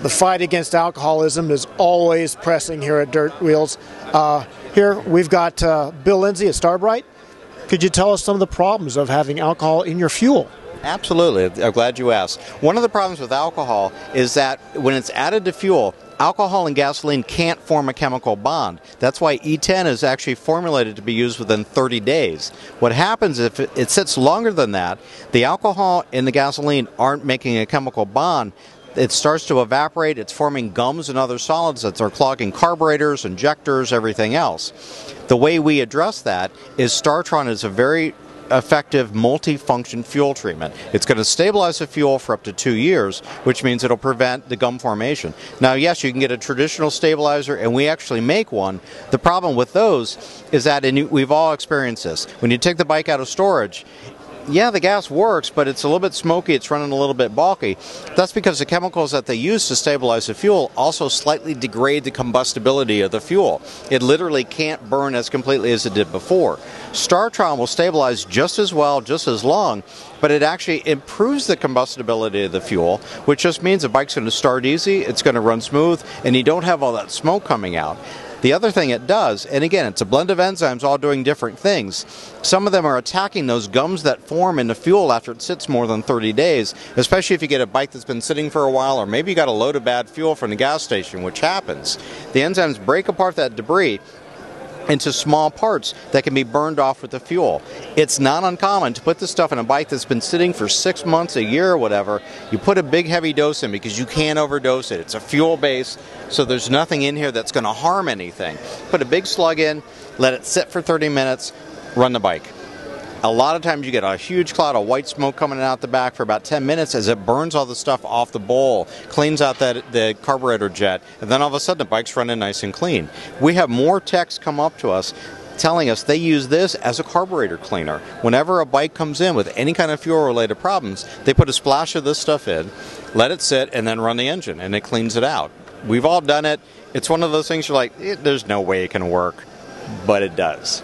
The fight against alcoholism is always pressing here at Dirtwheels. Here we've got Bill Lindsay at Starbright. Could you tell us some of the problems of having alcohol in your fuel? Absolutely. I'm glad you asked. One of the problems with alcohol is that when it's added to fuel, alcohol and gasoline can't form a chemical bond. That's why E10 is actually formulated to be used within 30 days. What happens if it sits longer than that, the alcohol and the gasoline aren't making a chemical bond. It starts to evaporate, it's forming gums and other solids that are clogging carburetors, injectors, everything else. The way we address that is Tron is a very effective multi-function fuel treatment. It's going to stabilize the fuel for up to 2 years, which means it'll prevent the gum formation. Now, yes, you can get a traditional stabilizer, and we actually make one. The problem with those is that, and we've all experienced this, when you take the bike out of storage, yeah, the gas works, but it's a little bit smoky, it's running a little bit bulky. That's because the chemicals that they use to stabilize the fuel also slightly degrade the combustibility of the fuel. It literally can't burn as completely as it did before. Tron will stabilize just as well, just as long, but it actually improves the combustibility of the fuel, which just means the bike's going to start easy, it's going to run smooth, and you don't have all that smoke coming out. The other thing it does, and again, it's a blend of enzymes all doing different things. Some of them are attacking those gums that form in the fuel after it sits more than 30 days, especially if you get a bike that's been sitting for a while, or maybe you got a load of bad fuel from the gas station, which happens. The enzymes break apart that debris into small parts that can be burned off with the fuel. It's not uncommon to put this stuff in a bike that's been sitting for 6 months, a year, or whatever. You put a big heavy dose in because you can't overdose it. It's a fuel base, so there's nothing in here that's going to harm anything. Put a big slug in, let it sit for 30 minutes, run the bike. A lot of times you get a huge cloud of white smoke coming out the back for about 10 minutes as it burns all the stuff off the bowl, cleans out the carburetor jet, and then all of a sudden the bike's running nice and clean. We have more techs come up to us telling us they use this as a carburetor cleaner. Whenever a bike comes in with any kind of fuel-related problems, they put a splash of this stuff in, let it sit, and then run the engine, and it cleans it out. We've all done it. It's one of those things you're like, there's no way it can work, but it does.